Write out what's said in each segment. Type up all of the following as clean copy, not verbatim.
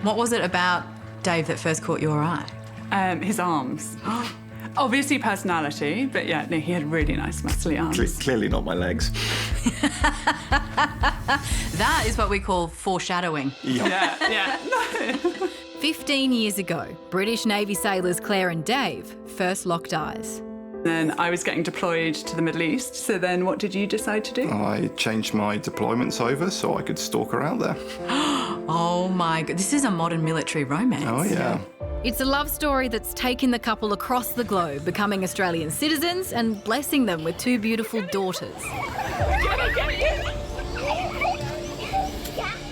What was it about Dave that first caught your eye? His arms. Obviously personality, but yeah, no, he had really nice muscly arms. Clearly not my legs. That is what we call foreshadowing. Yeah. 15 years ago, British Navy sailors Claire and Dave first locked eyes. Then I was getting deployed to the Middle East, so then what did you decide to do? I changed my deployments over so I could stalk her out there. Oh my God, this is a modern military romance. Oh, yeah. It's a love story that's taken the couple across the globe, becoming Australian citizens and blessing them with 2 beautiful daughters.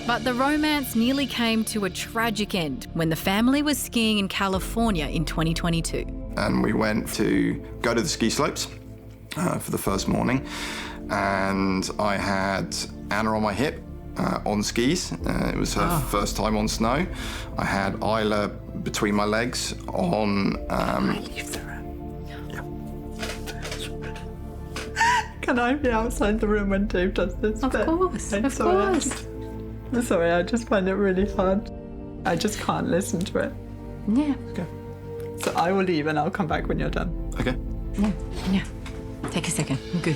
But the romance nearly came to a tragic end when the family was skiing in California in 2022. And we went to go to the ski slopes for the first morning. And I had Anna on my hip on skis. It was her first time on snow. I had Isla between my legs on... Can I be outside the room when Dave does this? Of course, of course. I'm sorry, I just find it really fun. I just can't listen to it. Yeah. Okay. So I will leave and I'll come back when you're done. Okay. Yeah. Take a second. I'm good.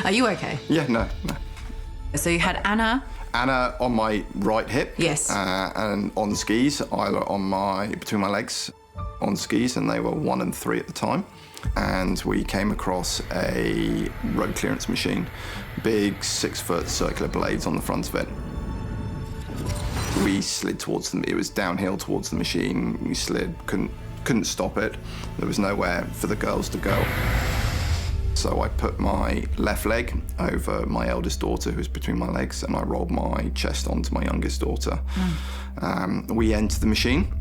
Are you okay? Yeah, no. So you had Anna. Anna on my right hip. Yes. And on skis. Isla on between my legs on skis, and they were 1 and 3 at the time. And we came across a road clearance machine, big 6-foot circular blades on the front of it. We slid towards them. It was downhill towards the machine. We slid, couldn't stop it. There was nowhere for the girls to go. So I put my left leg over my eldest daughter, who was between my legs, and I rolled my chest onto my youngest daughter. We entered the machine,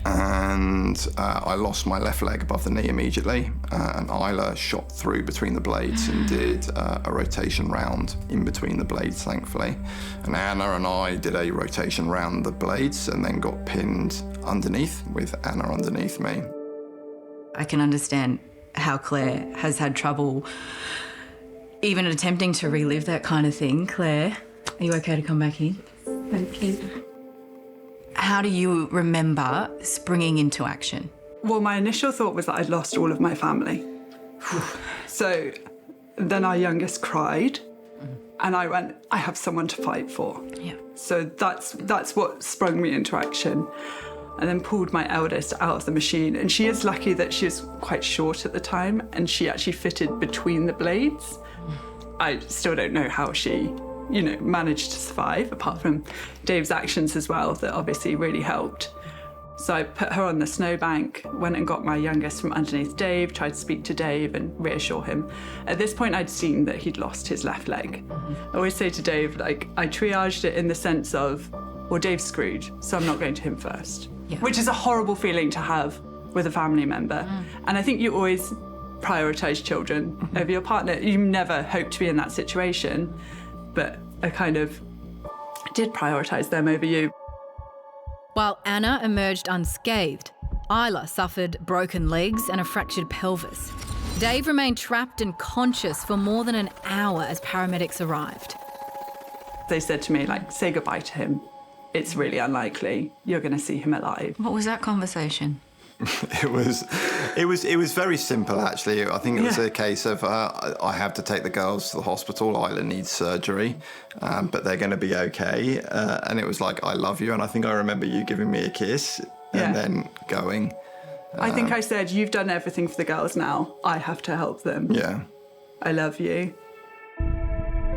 and I lost my left leg above the knee immediately, and Isla shot through between the blades and did a rotation round in between the blades, thankfully. And Anna and I did a rotation round the blades and then got pinned underneath with Anna underneath me. I can understand how Claire has had trouble even attempting to relive that kind of thing. Claire, are you okay to come back in? Thank you. How do you remember springing into action? Well, my initial thought was that I'd lost all of my family. So then our youngest cried, and I went, I have someone to fight for. Yeah. So that's what sprung me into action. And then pulled my eldest out of the machine. And she is lucky that she was quite short at the time, and she actually fitted between the blades. I still don't know how she, managed to survive, apart from Dave's actions as well, that obviously really helped. So I put her on the snowbank, went and got my youngest from underneath Dave, tried to speak to Dave and reassure him. At this point, I'd seen that he'd lost his left leg. I always say to Dave, I triaged it in the sense of, well, Dave's screwed, so I'm not going to him first. Yeah. Which is a horrible feeling to have with a family member. And I think you always prioritise children over your partner. You never hope to be in that situation, but I kind of did prioritise them over you. While Anna emerged unscathed, Isla suffered broken legs and a fractured pelvis. Dave remained trapped and conscious for more than an hour as paramedics arrived. They said to me, say goodbye to him. It's really unlikely you're going to see him alive. What was that conversation? It was very simple, actually. I think it was a case of I have to take the girls to the hospital. Isla needs surgery, but they're going to be okay. And it was like, I love you. And I think I remember you giving me a kiss and then going. I think I said, you've done everything for the girls now. I have to help them. Yeah. I love you.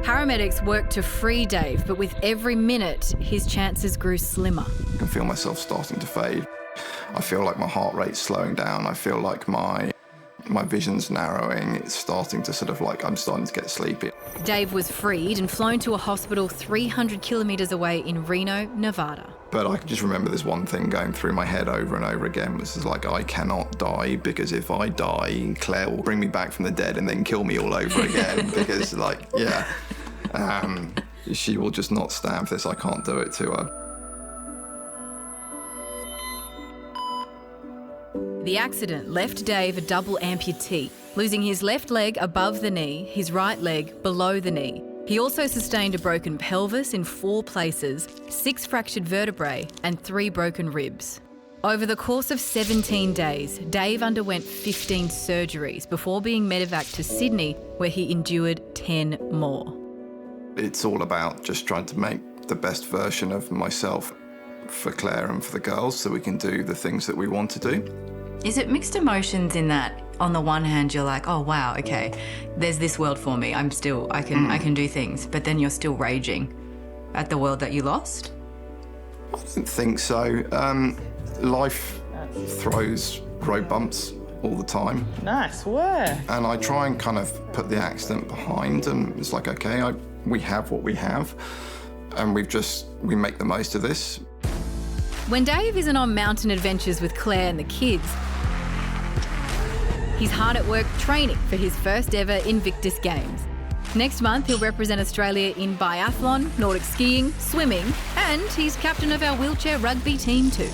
Paramedics worked to free Dave, but with every minute, his chances grew slimmer. I can feel myself starting to fade. I feel like my heart rate's slowing down. I feel like my vision's narrowing. It's starting to I'm starting to get sleepy. Dave was freed and flown to a hospital 300 kilometres away in Reno, Nevada. But I can just remember this one thing going through my head over and over again. This is I cannot die, because if I die, Claire will bring me back from the dead and then kill me all over again. Because she will just not stand for this. I can't do it to her. The accident left Dave a double amputee, losing his left leg above the knee, his right leg below the knee. He also sustained a broken pelvis in 4 places, 6 fractured vertebrae and 3 broken ribs. Over the course of 17 days, Dave underwent 15 surgeries before being medevac to Sydney, where he endured 10 more. It's all about just trying to make the best version of myself for Claire and for the girls so we can do the things that we want to do. Is it mixed emotions in that, on the one hand, you're like, oh, wow, okay, there's this world for me. I can do things. But then you're still raging at the world that you lost? I don't think so. Life throws road bumps all the time. Nice work. And I try and kind of put the accident behind, and it's like, okay, we have what we have, and we make the most of this. When Dave isn't on mountain adventures with Claire and the kids, he's hard at work training for his first ever Invictus Games. Next month, he'll represent Australia in biathlon, Nordic skiing, swimming, and he's captain of our wheelchair rugby team too.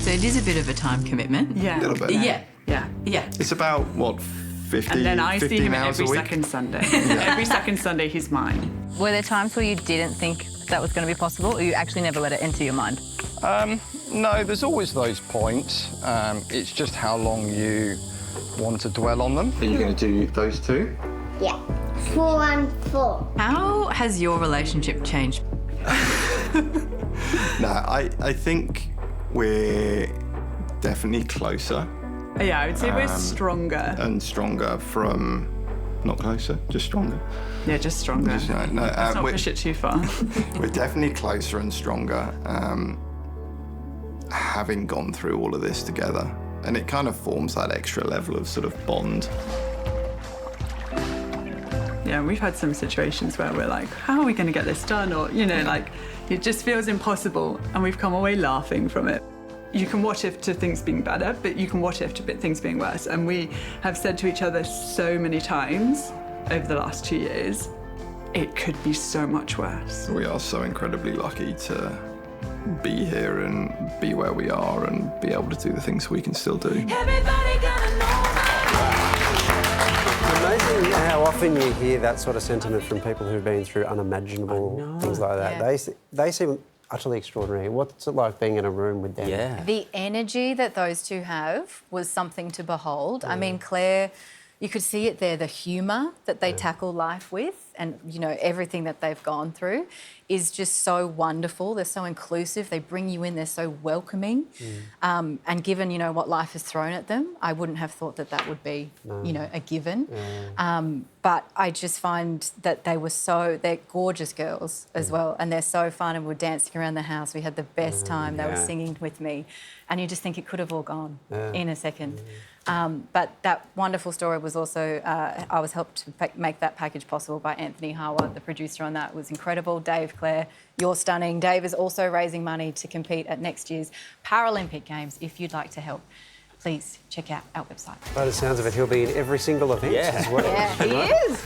So it is a bit of a time commitment. Yeah. A little bit. Yeah. It's about, what, 50, And then I see 15 him hours every a week? second Sunday. Every second Sunday, he's mine. Were there times where you didn't think that was going to be possible, or you actually never let it enter your mind? No, there's always those points. It's just how long you want to dwell on them. Are you going to do those two? Yeah. 4 and 4. How has your relationship changed? No, I think we're definitely closer Yeah, I would say we're stronger. and stronger from, not closer, just stronger. Yeah, just stronger. Just, no, Let's not we're, push it too far. we're definitely closer and stronger, having gone through all of this together. And it kind of forms that extra level of sort of bond. Yeah, we've had some situations where we're like, how are we going to get this done? Or, like, it just feels impossible, and we've come away laughing from it. You can what if to things being better, but you can what if to things being worse. And we have said to each other so many times over the last 2 years, it could be so much worse. We are so incredibly lucky to be here and be where we are and be able to do the things we can still do. Everybody gotta know. Amazing how often you hear that sort of sentiment from people who've been through unimaginable things like that. Yeah. They seem utterly extraordinary. What's it like being in a room with them? Yeah. The energy that those two have was something to behold. I mean, Claire, you could see it there, the humour that they tackle life with, and, everything that they've gone through is just so wonderful. They're so inclusive. They bring you in. They're so welcoming. And given, what life has thrown at them, I wouldn't have thought that would be, a given. But I just find that they're gorgeous girls as well, and they're so fun, and we're dancing around the house. We had the best time. They were singing with me, and you just think it could have all gone in a second. But that wonderful story was also, I was helped to make that package possible by Anthony Howard, the producer on that. It was incredible. Dave, Claire, you're stunning. Dave is also raising money to compete at next year's Paralympic Games. If you'd like to help, please check out our website. By the sounds of it, he'll be in every single event as well. Yeah, he is.